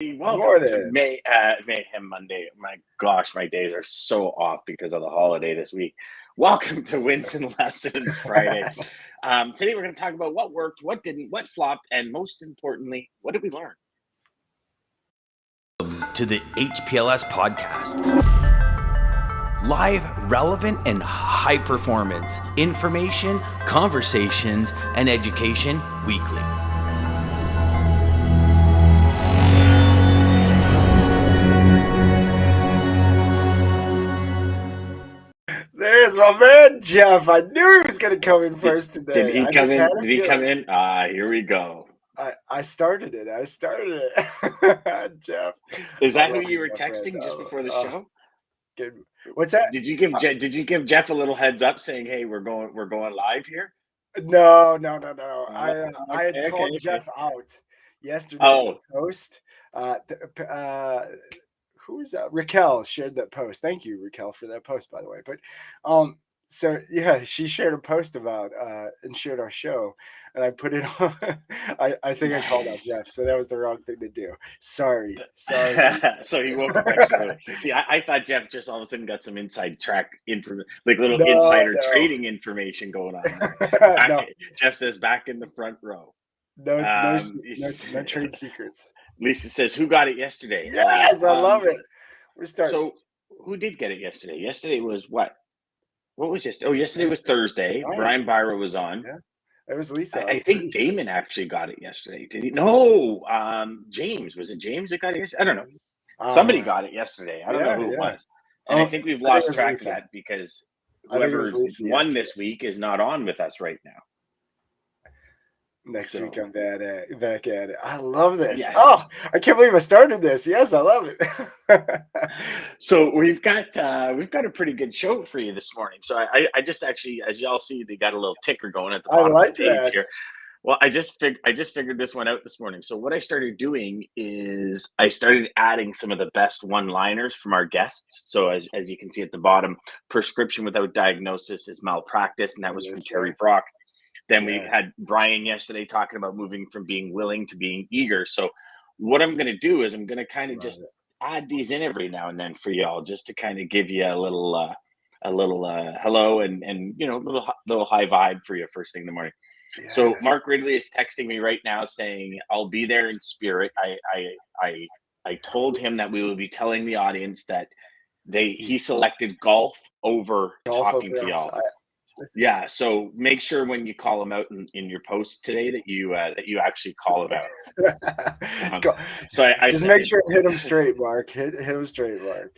Welcome to Morning. Mayhem Monday. My gosh, my days are so off because of the holiday this week. Welcome to Wins and Lessons Friday. Today we're going to talk about what worked, what didn't, what flopped, and most importantly, what did we learn? To the HPLS podcast. Live, relevant, and high performance information, conversations, and education weekly. There's my man, Jeff. I knew he was going to come in first today. Did he I come just in? had a Did he come feeling. in? Here we go. I started it. Jeff. Is I that who love you were my friend. texting just before the show? Good. What's that? Did you give Jeff a little heads up saying, "Hey, we're going live here"? No. I had called Okay. Jeff out yesterday in the Oh, post. Who's Raquel shared that post. Thank you, Raquel, for that post, by the way. But so yeah, she shared a post about and shared our show, and I put it on. I think I called out nice. Jeff, so that was the wrong thing to do. Sorry. So he woke up extra early. See, I thought Jeff just all of a sudden got some inside track info, like little No, insider trading information going on there. no, Jeff says back in the front row. no trade secrets. Lisa says, "Who got it yesterday?" Yes, I love it. We're starting. So who did get it yesterday? Yesterday was what? What was yesterday? Oh, yesterday was Thursday. Brian Byra was on. Yeah, it was Lisa. I think Daman actually got it yesterday. Did he? No, James. Was it James that got it yesterday? I don't know. Somebody got it yesterday. I don't know who it was. And I think we've lost track of that because whoever won this week is not on with us right now. Next week I'm back at it. I love this. Yes. Oh, I can't believe I started this. Yes, I love it. So we've got a pretty good show for you this morning. So I just actually, as y'all see, they got a little ticker going at the bottom of the page here. Well, I just figured this one out this morning. So what I started doing is I started adding some of the best one-liners from our guests. So as you can see at the bottom, prescription without diagnosis is malpractice, and that was from Terry Brock. Then we had Brian yesterday talking about moving from being willing to being eager. So what I'm going to do is I'm going to kind of just add these in every now and then for y'all, just to kind of give you a little hello and little high vibe for you first thing in the morning. Yes. So Mark Ridley is texting me right now saying, "I'll be there in spirit." I told him that we will be telling the audience that he selected golf over talking to y'all. Yeah, so make sure when you call him out in your post today that you actually call him out. So I just make sure to hit him straight, Mark. Hit him straight, Mark.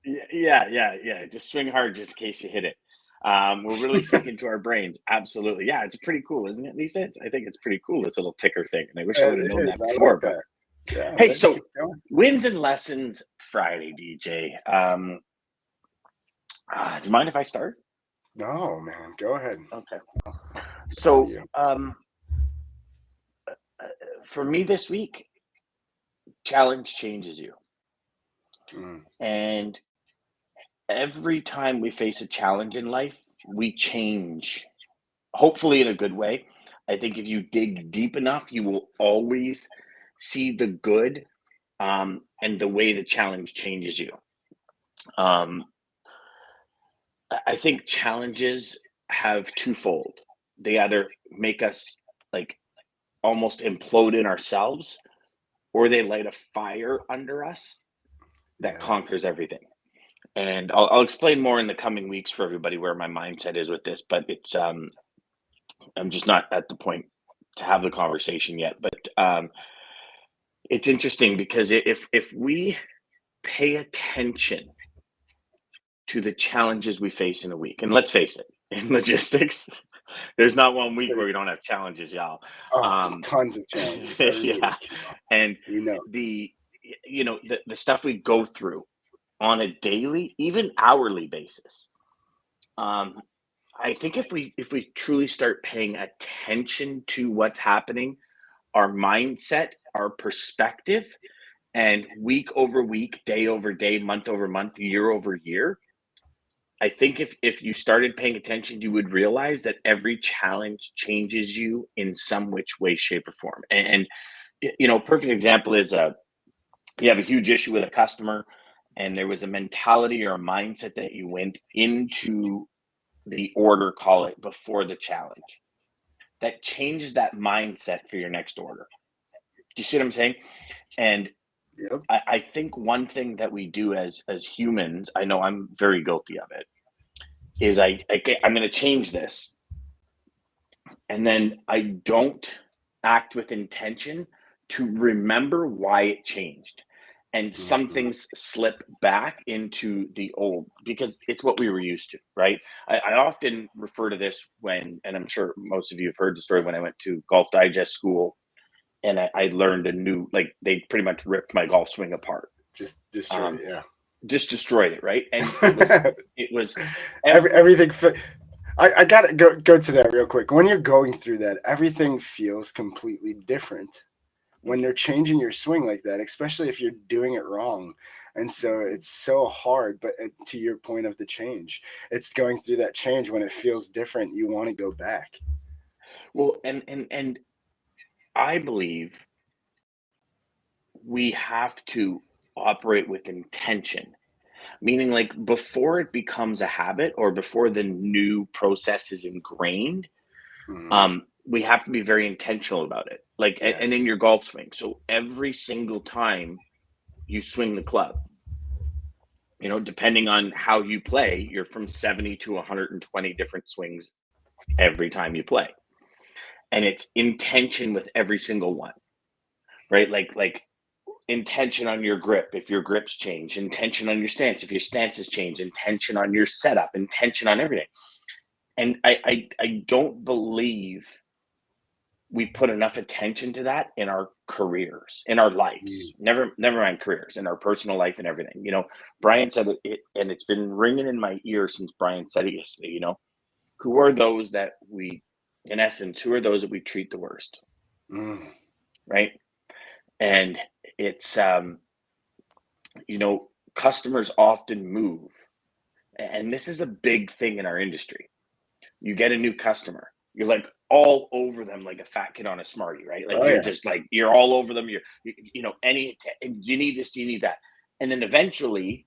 Yeah. Just swing hard just in case you hit it. We'll really sink into our brains. Absolutely. Yeah, it's pretty cool, isn't it, Lisa? I think it's pretty cool, this little ticker thing. And I wish I would have known that before. But yeah, hey, so Wins and Lessons Friday, DJ. Do you mind if I start? No, man. Go ahead. Okay. So for me this week, challenge changes you. And every time we face a challenge in life, we change, hopefully in a good way. I think if you dig deep enough, you will always see the good and the way the challenge changes you. I think challenges have twofold. They either make us like almost implode in ourselves, or they light a fire under us that conquers everything. And I'll explain more in the coming weeks for everybody where my mindset is with this, but it's I'm just not at the point to have the conversation yet. But it's interesting because if we pay attention to the challenges we face in a week, and let's face it, in logistics, there's not one week where we don't have challenges, y'all. Tons of challenges. Yeah, and the stuff we go through on a daily, even hourly basis. I think if we truly start paying attention to what's happening, our mindset, our perspective, and week over week, day over day, month over month, year over year, I think if you started paying attention, you would realize that every challenge changes you in some which way, shape, or form. And perfect example is you have a huge issue with a customer, and there was a mentality or a mindset that you went into the order, call it, before the challenge, that changes that mindset for your next order. Do you see what I'm saying? And Yep. I think one thing that we do as humans, I know I'm very guilty of it, is I'm going to change this, and then I don't act with intention to remember why it changed. And some things slip back into the old because it's what we were used to, right? I often refer to this when, and I'm sure most of you have heard the story, when I went to Golf Digest school and I learned a new, like, they pretty much ripped my golf swing apart. Just destroyed it, yeah. Just destroyed it, right? And it was everything. I gotta go to that real quick. When you're going through that, everything feels completely different when they're changing your swing like that, especially if you're doing it wrong. And so it's so hard. But to your point of the change, it's going through that change when it feels different. You want to go back. Well, and I believe we have to operate with intention, meaning, like, before it becomes a habit or before the new process is ingrained, we have to be very intentional about it. Like, Yes. and in your golf swing. So every single time you swing the club, you know, depending on how you play, you're from 70 to 120 different swings every time you play. And it's intention with every single one, right? Like intention on your grip if your grips change, intention on your stance if your stances change, intention on your setup, intention on everything. And I don't believe we put enough attention to that in our careers, in our lives. Never mind careers, in our personal life and everything. You know, Brian said it, and it's been ringing in my ear since Brian said it yesterday. You know, who are those that we, in essence, who are those that we treat the worst, right? And it's you know, customers often move, and this is a big thing in our industry. You get a new customer, you're like all over them like a fat kid on a Smartie, right? Like you're just like, you're all over them. You know, and you need this, you need that. And then eventually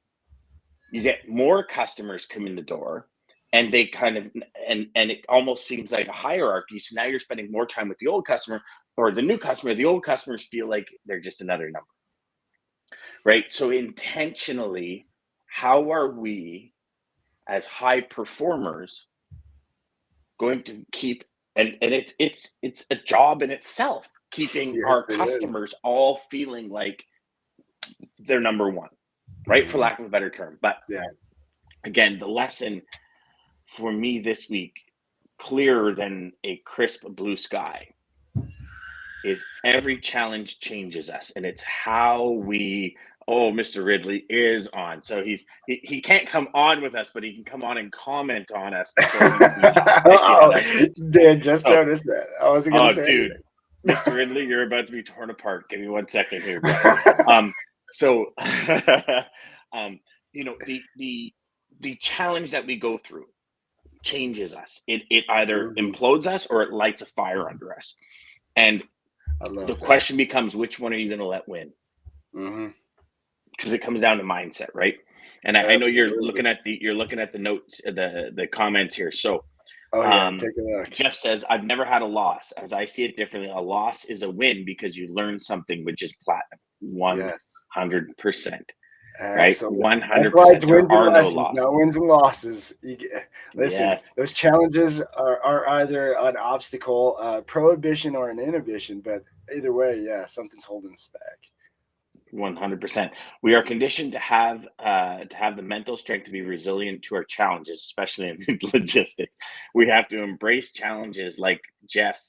you get more customers come in the door, and they kind of, and it almost seems like a hierarchy. So now you're spending more time with the old customer or the new customer. The old customers feel like they're just another number, right? So intentionally, how are we as high performers going to keep, and it's a job in itself, keeping our customers all feeling like they're number one, right? For lack of a better term. But again, the lesson for me this week, clearer than a crisp blue sky, is every challenge changes us, and it's how we. Oh, Mr. Ridley is on. So he can't come on with us, but he can come on and comment on us. Dan, just noticed that. I wasn't going to say dude, Mr. Ridley, you're about to be torn apart. Give me 1 second here, bro. So, you know, the challenge that we go through changes us. It either implodes us or it lights a fire under us. And the question becomes, which one are you going to let win? Because it comes down to mindset, right? And I know you're looking at the notes, the comments here. So, take a look. Jeff says, "I've never had a loss. As I see it differently, a loss is a win because you learn something, which is platinum. 100%, right? 100%. There are no losses. No wins and losses. Listen, those challenges are either an obstacle, prohibition, or an inhibition. But either way, something's holding us back." 100%. We are conditioned to have the mental strength to be resilient to our challenges, especially in logistics. We have to embrace challenges, like Jeff,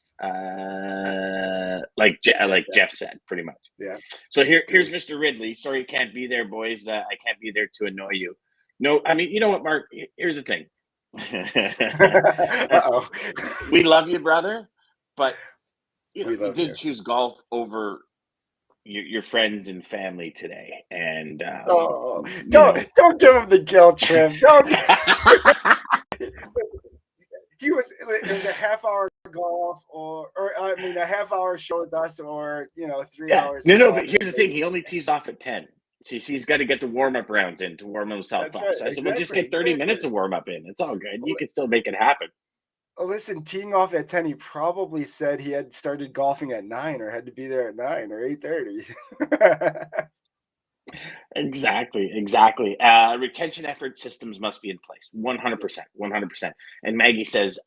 Jeff said, pretty much. Yeah. So here's Mr. Ridley. Sorry, you can't be there, boys. I can't be there to annoy you. No, I mean, you know what, Mark? Here's the thing. We love you, brother, but you did choose golf over your friends and family today, and don't give him the guilt trip. Don't. It was a half-hour golf, or I mean, a half hour show with us, or 3 Yeah. hours of No, golf. but here's the thing. He only tees off at 10. So he's got to get the warm-up rounds in to warm himself That's up. right. So I said, well, just Exactly. get 30 minutes Exactly. of warm-up in. It's all good. Well, You can still make it happen. listen, teeing off at 10, he probably said he had started golfing at 9, or had to be there at 9 or 8:30. Exactly. Retention effort systems must be in place. 100%. 100%. And Maggie says,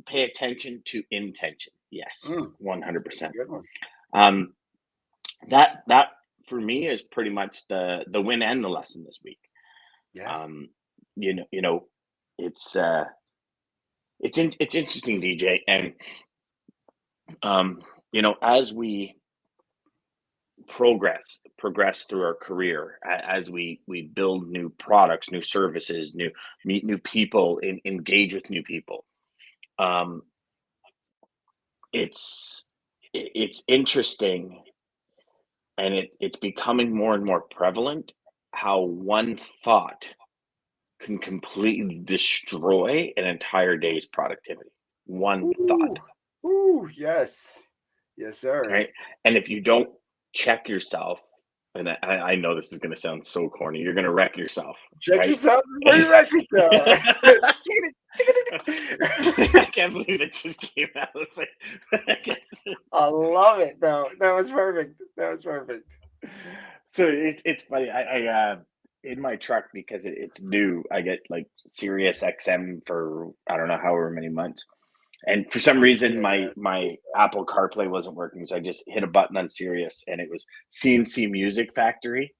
pay attention to intention. Yes, 100%. Good one. That for me is pretty much the win and the lesson this week. Yeah. It's interesting, DJ, and as we progress through our career, as we build new products, new services, meet new people, engage with new people, it's interesting, and it's becoming more and more prevalent how one thought can completely destroy an entire day's productivity. One thought. Ooh, yes. Yes, sir. Right. And if you don't check yourself, and I know this is going to sound so corny, you're going to wreck yourself. Check right? yourself before you wreck yourself. I can't believe it just came out. I love it, though. That was perfect. So it's funny. I in my truck, because it's new, I get like Sirius XM for I don't know however many months. And for some reason, my Apple CarPlay wasn't working, so I just hit a button on Sirius, and it was CNC Music Factory.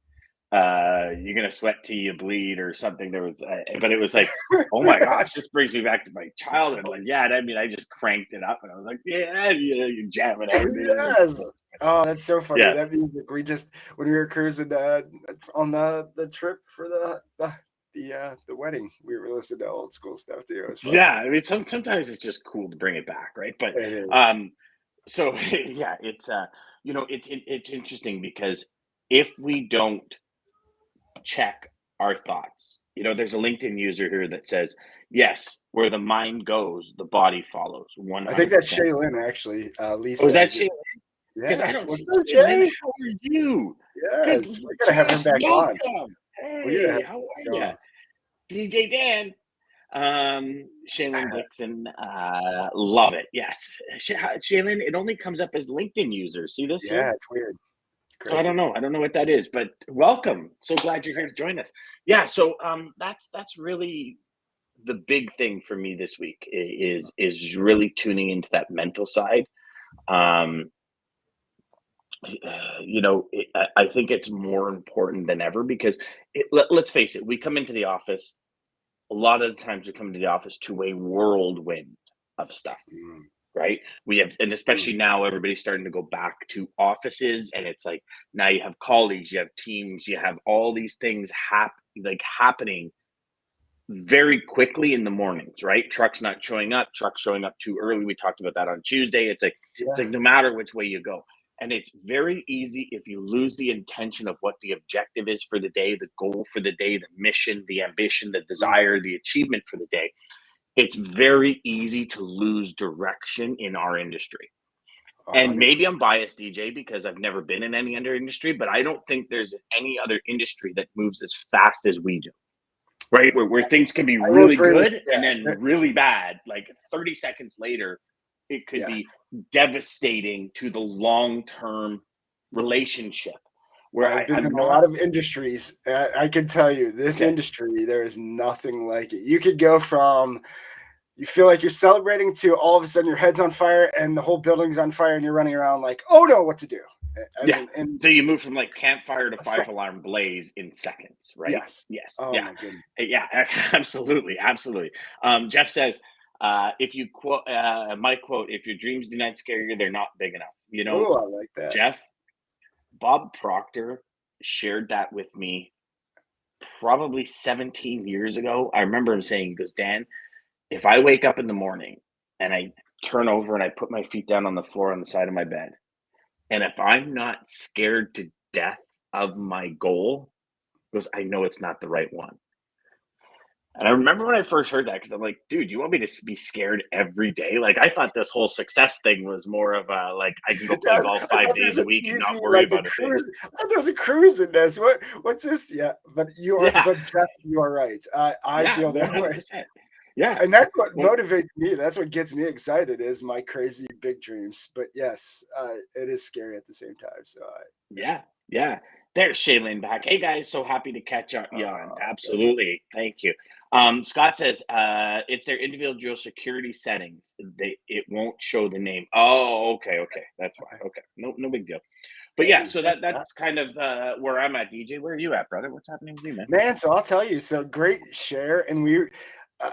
You're gonna sweat till you bleed, or something. There was, but it was like, oh my gosh, this brings me back to my childhood. Like, yeah, I mean, I just cranked it up, and I was like, yeah, you're jamming everything. Yes. Oh, that's so funny. Yeah. That music, when we were cruising on the trip for the wedding, we were listening to old school stuff too. It was fun. Yeah, I mean, sometimes it's just cool to bring it back, right? But so yeah, it's it's interesting, because if we don't check our thoughts, there's a LinkedIn user here that says, yes, where the mind goes, the body follows. 100%. I think that's Shaylin, actually. Lisa. Oh, is that Shaylin? Because I don't What's see up, Shaylin. Jay? How are you? Yes, we're gonna have him back on. Hey, how are you? DJ Dan. Shaylin Dixon, love it. Yes, Shaylin. It only comes up as LinkedIn user. See this? Yeah, here? it's weird. It's So I don't know what that is, but welcome. So glad you're here to join us. Yeah. So that's really the big thing for me this week, is really tuning into that mental side. I think it's more important than ever, because let's face it, we come into the office. A lot of the times we come into the office to a whirlwind of stuff, right? We have, and especially now, everybody's starting to go back to offices, and it's like, now you have colleagues, you have teams, you have all these things happening very quickly in the mornings, right? Trucks not showing up, trucks showing up too early. We talked about that on Tuesday. It's like no matter which way you go. And it's very easy, if you lose the intention of what the objective is for the day, the goal for the day, the mission, the ambition, the desire, the achievement for the day. It's very easy to lose direction in our industry. And maybe I'm biased, DJ, because I've never been in any other industry, but I don't think there's any other industry that moves as fast as we do. Right? Where things can be really good and then really bad. Like 30 seconds later, it could be devastating to the long-term relationship. Where I've been in a lot of industries. I can tell you, this industry, there is nothing like it. You could go from, you feel like you're celebrating, to all of a sudden your head's on fire and the whole building's on fire, and you're running around like, oh no, what to do. So you move from like campfire to 5-alarm blaze in seconds, right? Yes. Oh my goodness. Yeah, absolutely. Jeff says, if you quote my quote, if your dreams do not scare you, they're not big enough. Oh, I like that. Jeff, Bob Proctor shared that with me probably 17 years ago. I remember him saying, he goes, Dan, if I wake up in the morning and I turn over and I put my feet down on the floor on the side of my bed, and if I'm not scared to death of my goal, because I know it's not the right one. And I remember when I first heard that, because I'm like, dude, you want me to be scared every day? Like, I thought this whole success thing was more of a, like, I can go play Yeah, golf I 5 thought there days was a an week and easy, not worry like a about a thing. cruise. I thought there was a cruise in this. What's this? Yeah, but Yeah. but Jeff, you are right. I Yeah, feel that way. 100%. Yeah. And that's what Well, motivates me. That's what gets me excited is my crazy big dreams. But yes, it is scary at the same time. So yeah, yeah. There's Shaylin back. Hey guys, so happy to catch you on. Absolutely. Thank you. Scott says it's their individual security settings. It won't show the name. Oh, okay. That's why. Okay. No big deal. But yeah, so that's kind of where I'm at, DJ. Where are you at, brother? What's happening with you, man, so I'll tell you. So great share, and we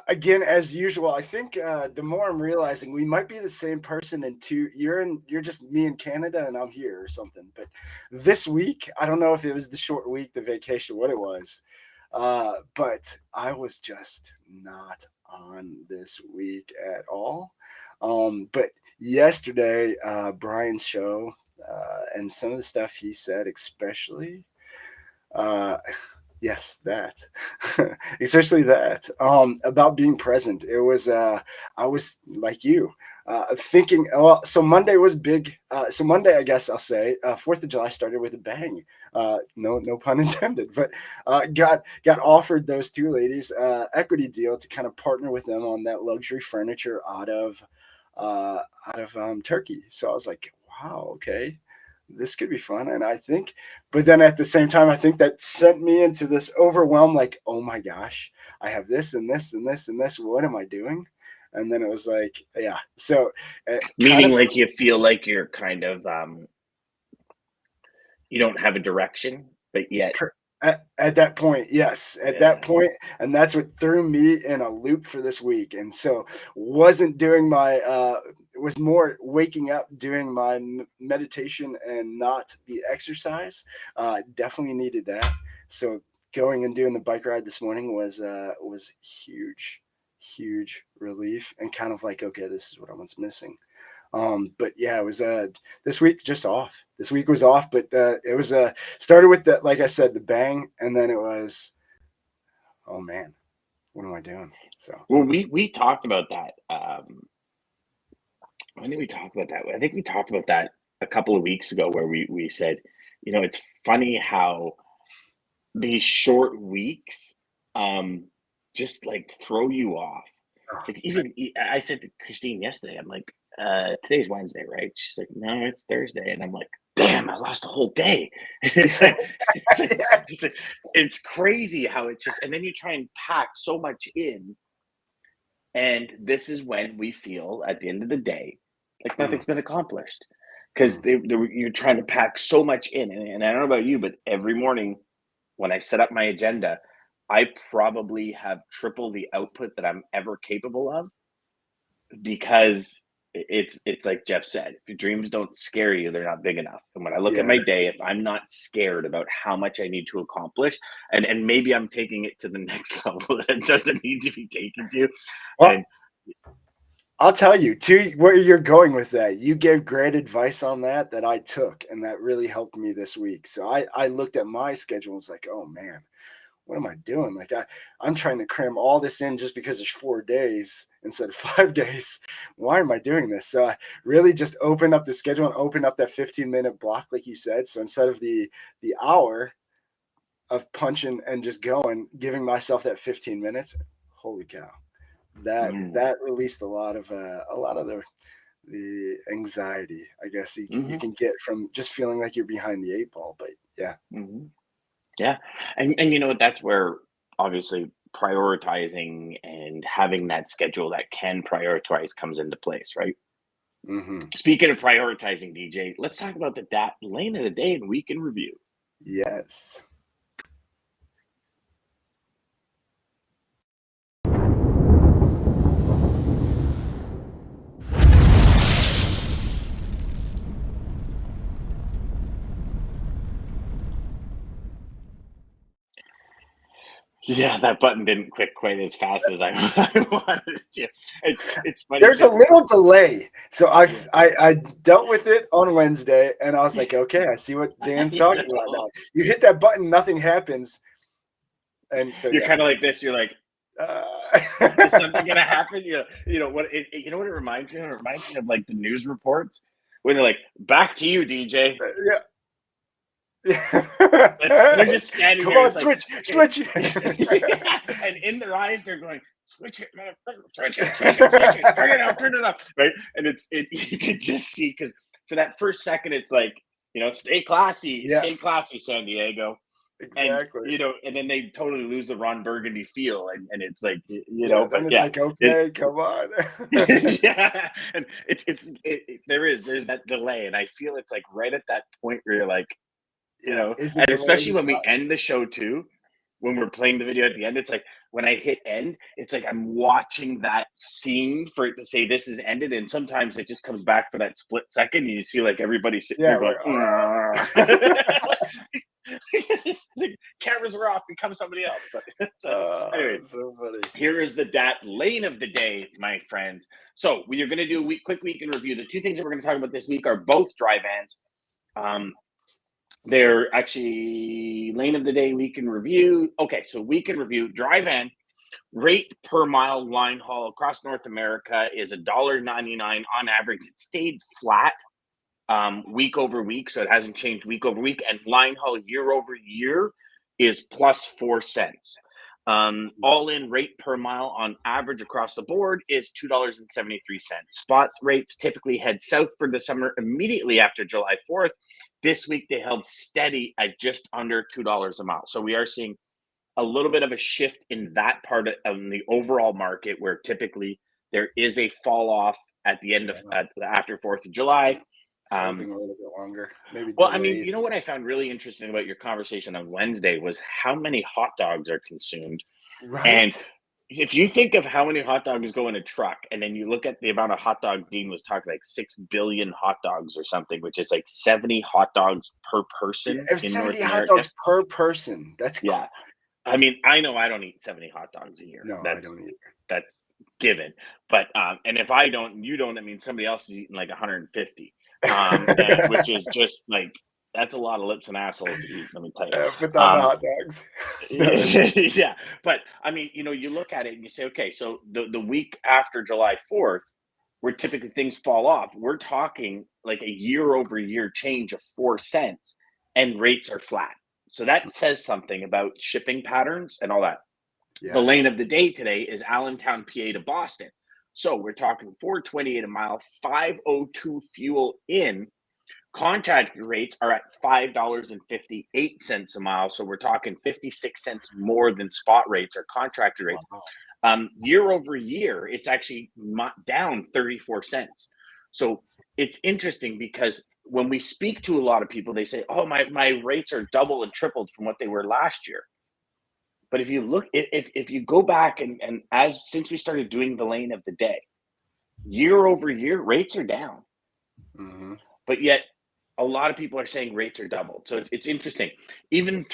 again as usual. I think the more I'm realizing we might be the same person in two. You're just me in Canada, and I'm here or something. But this week, I don't know if it was the short week, the vacation, what it was, but I was just not on this week at all. But yesterday, Brian's show and some of the stuff he said, especially. Uh, Yes, that. Especially that. About being present. It was I was like you, thinking well, so Monday was big. So Monday, I guess I'll say, 4th of July started with a bang. No pun intended, but got offered those two ladies equity deal to kind of partner with them on that luxury furniture out of Turkey. So I was like, wow, okay, this could be fun. And I think, but then at the same time, I think that sent me into this overwhelm, like, oh my gosh, I have this and this and this and this. What am I doing? And then it was like, yeah. So Meaning, like, you feel like you're kind of you don't have a direction, but yet at that point, yes, at that point, and that's what threw me in a loop for this week. And so wasn't doing my was more waking up, doing my meditation and not the exercise. Definitely needed that. So going and doing the bike ride this morning was huge relief, and kind of like, okay, this is what I was missing. But yeah, it was this week just off. This week was off, but it was started with the, like I said, the bang, and then it was, oh man, what am I doing? So well, we talked about that. When did we talk about that? I think we talked about that a couple of weeks ago, where we said, it's funny how these short weeks just like throw you off. Like, even I said to Christine yesterday, I'm like, today's Wednesday, right? She's like, no, it's Thursday. And I'm like, damn, I lost a whole day. It's crazy how it's just, and then you try and pack so much in. And this is when we feel at the end of the day, like nothing's been accomplished, because you're trying to pack so much in. And I don't know about you, but every morning when I set up my agenda, I probably have triple the output that I'm ever capable of, because it's like Jeff said, if your dreams don't scare you, they're not big enough. And when I look at my day, if I'm not scared about how much I need to accomplish, and maybe I'm taking it to the next level that it doesn't need to be taken to. Well, and I'll tell you too where you're going with that. You gave great advice on that I took, and that really helped me this week. So I looked at my schedule and was like, oh man, what am I doing? Like I'm trying to cram all this in just because there's 4 days instead of 5 days. Why am I doing this? So I really just opened up the schedule and opened up that 15-minute block, like you said. So instead of the hour of punching and just going, giving myself that 15 minutes, holy cow. That released a lot of the anxiety, I guess you can get from just feeling like you're behind the 8 ball. But yeah. Yeah. And that's where obviously prioritizing and having that schedule that can prioritize comes into place, right? Speaking of prioritizing, DJ, let's talk about the lane of the day and week in review. Yes. Yeah, that button didn't click quite as fast as I wanted it to. It's funny. There's a little delay. So I dealt with it on Wednesday, and I was like, okay, I see what Dan's talking about now. You hit that button, nothing happens. And so you're kind of like this. You're like, Is something gonna happen? You know what? You know what it reminds me of? It reminds me of like the news reports when they're like, "Back to you, DJ." Yeah. And they're just standing Come there. on, It's switch. And in their eyes, they're going, "Switch it, motherfucker! Switch it! Turn it up!" Right? And you could just see because for that first second, it's like, stay classy, San Diego. Exactly. And and then they totally lose the Ron Burgundy feel, and it's like, Then but it's yeah, like, okay, come on. yeah, and there's that delay, and I feel it's like right at that point where you're like, Is and it especially delayed? when we end the show too, when we're playing the video at the end, it's like when I hit end, it's like I'm watching that scene for it to say this is ended, and sometimes it just comes back for that split second, and you see like everybody sitting there going, cameras were off, become somebody else. But anyway, so funny. Here is the lane of the day, my friends. So we are going to do a quick week in review. The two things that we're going to talk about this week are both dry vans. They're actually lane of the day, week in review. Okay, so week in review, dry van rate per mile line haul across North America is $1.99 on average. It stayed flat week over week, so it hasn't changed week over week. And line haul year over year is plus 4 cents. All in rate per mile on average across the board is $2.73. Spot rates typically head south for the summer immediately after July 4th. This week they held steady at just under $2 a mile. So we are seeing a little bit of a shift in that part of the overall market, where typically there is a fall off at the end of after 4th of July. Something a little bit longer, maybe. Well, I mean, what I found really interesting about your conversation on Wednesday was how many hot dogs are consumed. Right. And if you think of how many hot dogs go in a truck, and then you look at the amount of hot dog, Dean was talking like 6 billion hot dogs or something, which is like 70 hot dogs per person in 70 North hot America. Dogs per person. That's cool. I mean, I know I don't eat 70 hot dogs a year. No, I don't either. That's given. But and if I don't, you don't, that means somebody else is eating like 150. Which is just like, that's a lot of lips and assholes to eat, let me tell you. Put down the hot dogs. Yeah, but I mean, you look at it and you say, okay, so the week after July 4th, where typically things fall off, we're talking like a year over year change of 4 cents, and rates are flat. So that says something about shipping patterns and all that. The lane of the day today is Allentown, PA to Boston. So we're talking $4.28 a mile, $5.02 fuel in. Contracted rates are at $5.58 a mile. So we're talking 56 cents more than spot rates or contracted rates. Wow. Year over year, it's actually down 34 cents. So it's interesting because when we speak to a lot of people, they say, oh, my rates are double and tripled from what they were last year. But if you look, if you go back and since we started doing the lane of the day, year over year, rates are down. Mm-hmm. But yet a lot of people are saying rates are doubled. So it's interesting. Even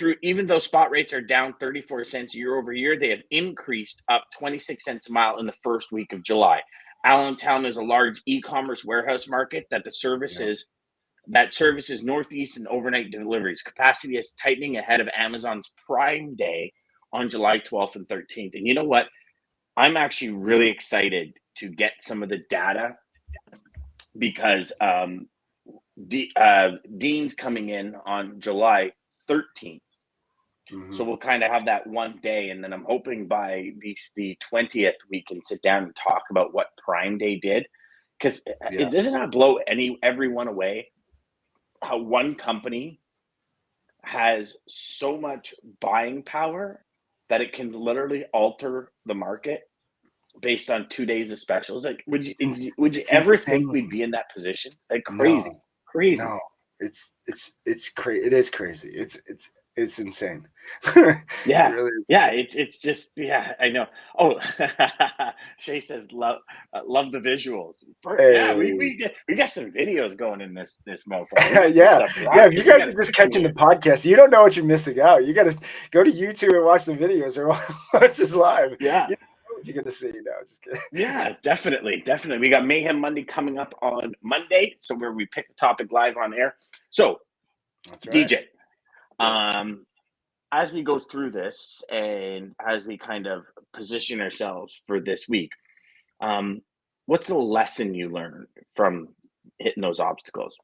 though spot rates are down 34 cents year over year, they have increased up 26 cents a mile in the first week of July. Allentown is a large e-commerce warehouse market that services Northeast and overnight deliveries. Capacity is tightening ahead of Amazon's Prime Day on July 12th and 13th. And you know what? I'm actually really excited to get some of the data because Dean's coming in on July 13th. Mm-hmm. So we'll kind of have that one day. And then I'm hoping by the 20th, we can sit down and talk about what Prime Day did. Because it doesn't not blow everyone away how one company has so much buying power that it can literally alter the market based on 2 days of specials. Like, would you ever think we'd be in that position? Like, crazy. No, it's crazy. It is crazy. It's insane. Yeah, it really is insane. It's just, I know. Oh, Shay says love the visuals. Yeah, we got some videos going in this mofo. Yeah. If you guys are just catching the podcast, you don't know what you're missing out. You got to go to YouTube and watch the videos or watch this live. Yeah. You're going to see now. Just kidding. Yeah, definitely. We got Mayhem Monday coming up on Monday, so where we pick the topic live on air. So, that's right. DJ, as we go through this and as we kind of position ourselves for this week, um, what's the lesson you learned from hitting those obstacles?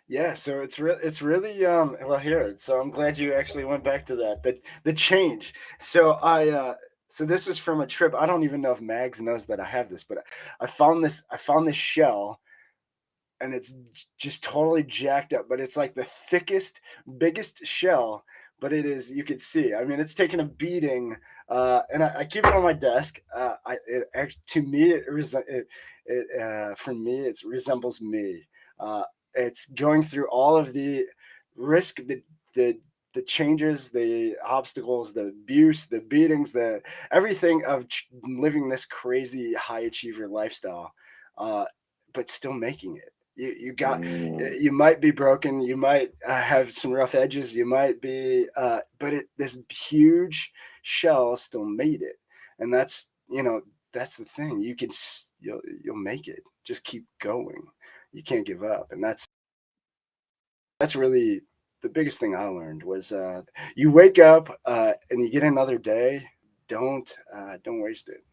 Yeah, so it's really well here. So I'm glad you actually went back to that. The change. So so this was from a trip. I don't even know if Mags knows that I have this, but I found this shell, and it's just totally jacked up, but it's like the thickest, biggest shell, but it is, you could see, I mean, it's taken a beating, and I keep it on my desk. It actually, to me, for me, it resembles me. Uh, it's going through all of the risk, the, the changes, the obstacles, the abuse, the beatings, the everything of living this crazy high achiever lifestyle, but still making it. You might be broken, you might have some rough edges, you might be but this huge shell still made it. And that's the thing. You'll make it. Just keep going. You can't give up. And that's really the biggest thing I learned was you wake up and you get another day. Don't waste it.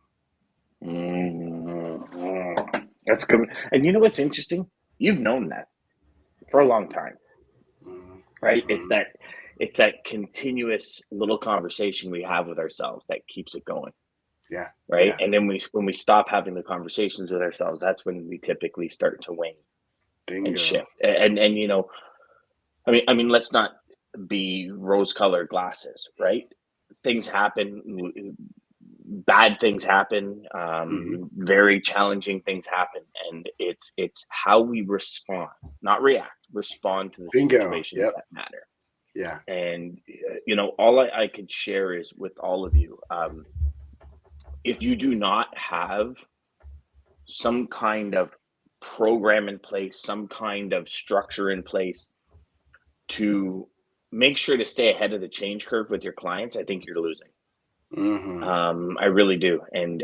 That's good. And you know what's interesting? You've known that for a long time, right? Mm-hmm. It's that continuous little conversation we have with ourselves that keeps it going. Yeah. Right. Yeah. And then when we stop having the conversations with ourselves, that's when we typically start to wane. Bingo. And shift. And I mean, let's not be rose-colored glasses, right? Things happen, bad things happen, very challenging things happen, and it's how we respond, not react, respond to the situations that matter. Yeah. And all I could share is with all of you, if you do not have some kind of program in place, some kind of structure in place to make sure to stay ahead of the change curve with your clients, I think you're losing. I really do. And,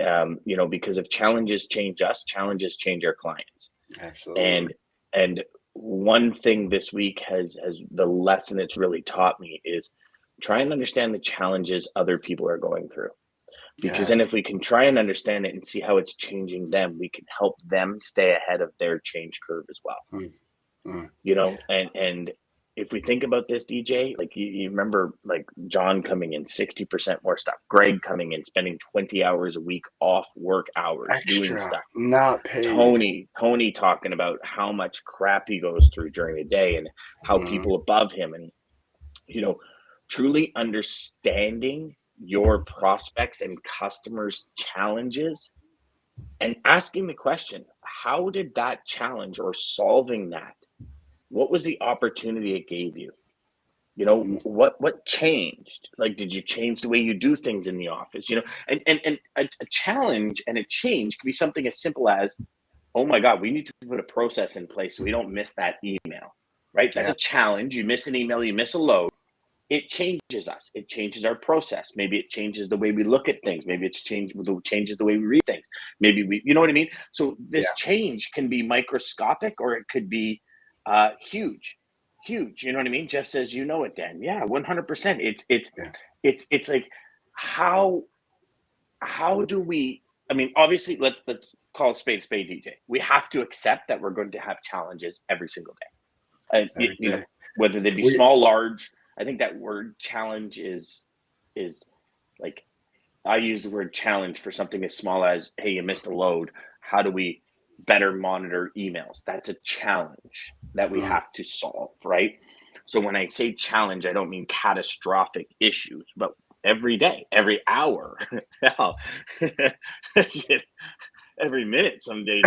because if challenges change us, challenges change our clients. Absolutely. And one thing this week has the lesson it's really taught me is try and understand the challenges other people are going through. Because then if we can try and understand it and see how it's changing them, we can help them stay ahead of their change curve as well. And if we think about this, DJ, like you remember like John coming in 60% more stuff, Greg coming in, spending 20 hours a week off work hours, doing stuff, not paid. Tony talking about how much crap he goes through during the day and how people above him, and truly understanding your prospects and customers' challenges and asking the question, how did that challenge or solving that, what was the opportunity it gave you? What changed? Like, did you change the way you do things in the office? And a challenge and a change could be something as simple as, oh my God, we need to put a process in place so we don't miss that email, right? That's a challenge. You miss an email, you miss a load. It changes us. It changes our process. Maybe it changes the way we look at things. Maybe it changes the way we read things. Maybe you know what I mean? So this change can be microscopic or it could be huge. You know what I mean? Just as you know it, Dan. Yeah, 100%. It's like how do we? I mean, obviously, let's call a spade, DJ. We have to accept that we're going to have challenges every single day. And whether they be small, large. I think that word challenge is like, I use the word challenge for something as small as, hey, you missed a load. How do we better monitor emails? That's a challenge that we have to solve, right? So when I say challenge, I don't mean catastrophic issues, but every day, every hour, every minute, some days.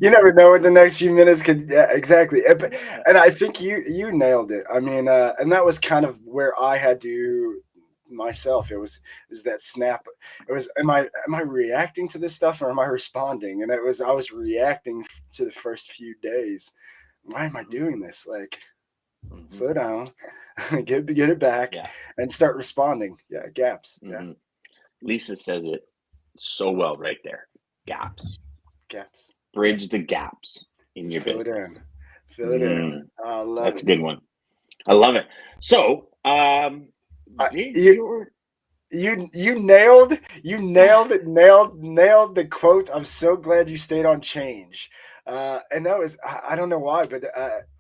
You never know what the next few minutes could. Yeah, exactly. And I think you nailed it. I mean, and that was kind of where I had to myself. It was that snap. It was, am I reacting to this stuff or am I responding? And I was reacting to the first few days. Why am I doing this? Like, slow down, get it back, and start responding. Yeah, gaps. Yeah. Lisa says it so well right there. Gaps. Bridge the gaps in your business. Fill it in. I love That's a good one. I love it. So You nailed the quote. I'm so glad you stayed on change. And that was, I don't know why, but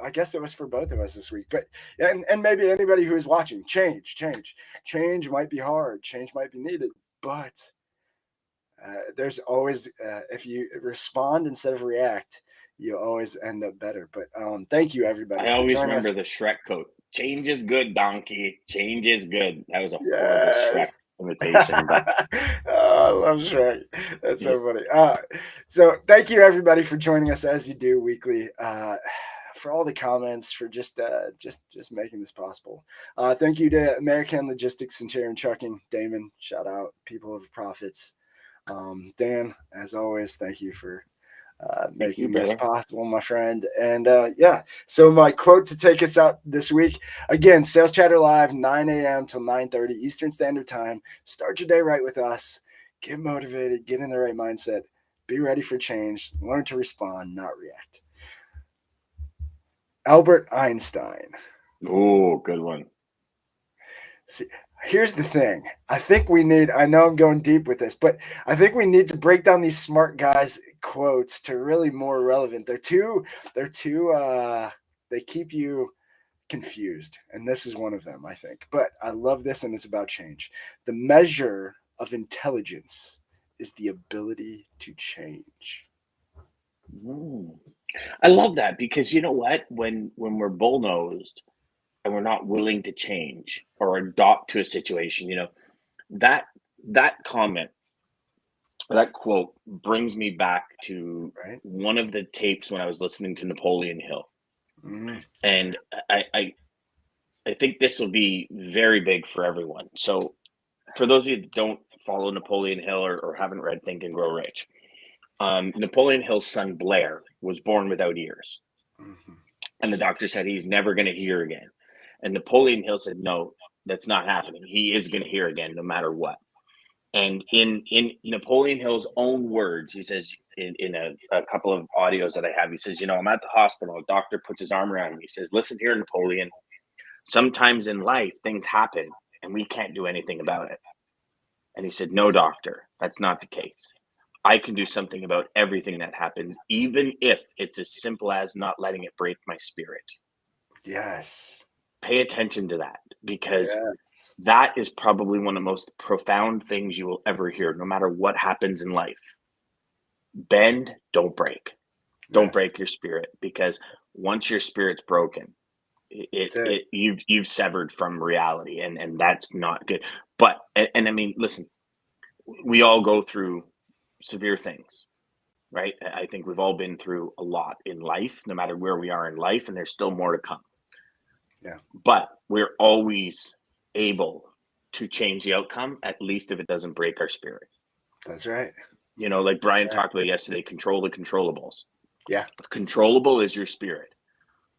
I guess it was for both of us this week. But and maybe anybody who is watching, change might be hard, change might be needed, but there's always if you respond instead of react, you always end up better. But thank you, everybody. I always remember the Shrek quote. Change is good, donkey. Change is good. That was a horrible Shrek imitation. But... I love Shrek. That's so funny. So thank you, everybody, for joining us as you do weekly. For all the comments, for just making this possible. Thank you to American Logistics, Centurion Trucking, Daman. Shout out, people of profits. Dan, as always, thank you for making this possible, my friend. And so my quote to take us out this week, again, Sales Chatter Live, 9 a.m. till 9:30 Eastern Standard Time. Start your day right with us. Get motivated, get in the right mindset, be ready for change, learn to respond, not react. Albert Einstein. Oh, good one. See, here's the thing. I know I'm going deep with this, but I think we need to break down these smart guys' quotes to really more relevant. They keep you confused. And this is one of them, I think. But I love this, and it's about change. The measure of intelligence is the ability to change. I love that, because you know what? When we're bull-nosed and we're not willing to change or adopt to a situation, that comment, that quote brings me back to one of the tapes when I was listening to Napoleon Hill. And I think this will be very big for everyone. So for those of you that don't follow Napoleon Hill or haven't read Think and Grow Rich, Napoleon Hill's son Blair was born without ears. And the doctor said he's never going to hear again. And Napoleon Hill said, no, that's not happening. He is going to hear again no matter what. And in Napoleon Hill's own words, he says in a couple of audios that I have, he says, I'm at the hospital. A doctor puts his arm around me. He says, listen here, Napoleon, sometimes in life things happen and we can't do anything about it. And he said, no, doctor, that's not the case. I can do something about everything that happens, even if it's as simple as not letting it break my spirit. Yes. Pay attention to that, because that is probably one of the most profound things you will ever hear, no matter what happens in life. Bend, don't break. Don't break your spirit, because once your spirit's broken, you've severed from reality, and that's not good. But and I mean, listen, we all go through severe things, right? I think we've all been through a lot in life, no matter where we are in life, and there's still more to come. Yeah. But we're always able to change the outcome, at least if it doesn't break our spirit. That's right. Like Brian talked about yesterday, control the controllables. Yeah. Controllable is your spirit.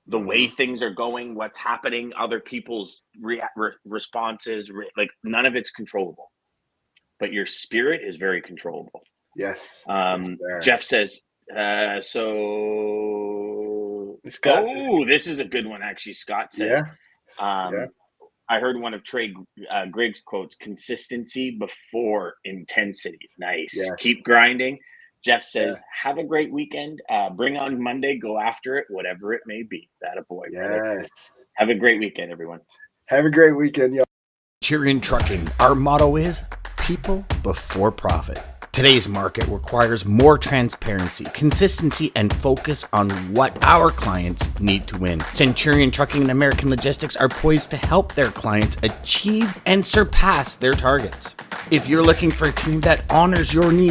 The way things are going, what's happening, other people's responses, none of it's controllable. But your spirit is very controllable. Yes. Jeff says, Scott, this is a good one, actually. Scott says, I heard one of Trey Griggs' quotes, consistency before intensity. Nice. Yes. Keep grinding. Jeff says, have a great weekend. Bring on Monday. Go after it, whatever it may be. That a boy. Yes. Brother. Have a great weekend, everyone. Have a great weekend, y'all. Centurion Trucking. Our motto is people before profit. Today's market requires more transparency, consistency, and focus on what our clients need to win. Centurion Trucking and American Logistics are poised to help their clients achieve and surpass their targets. If you're looking for a team that honors your needs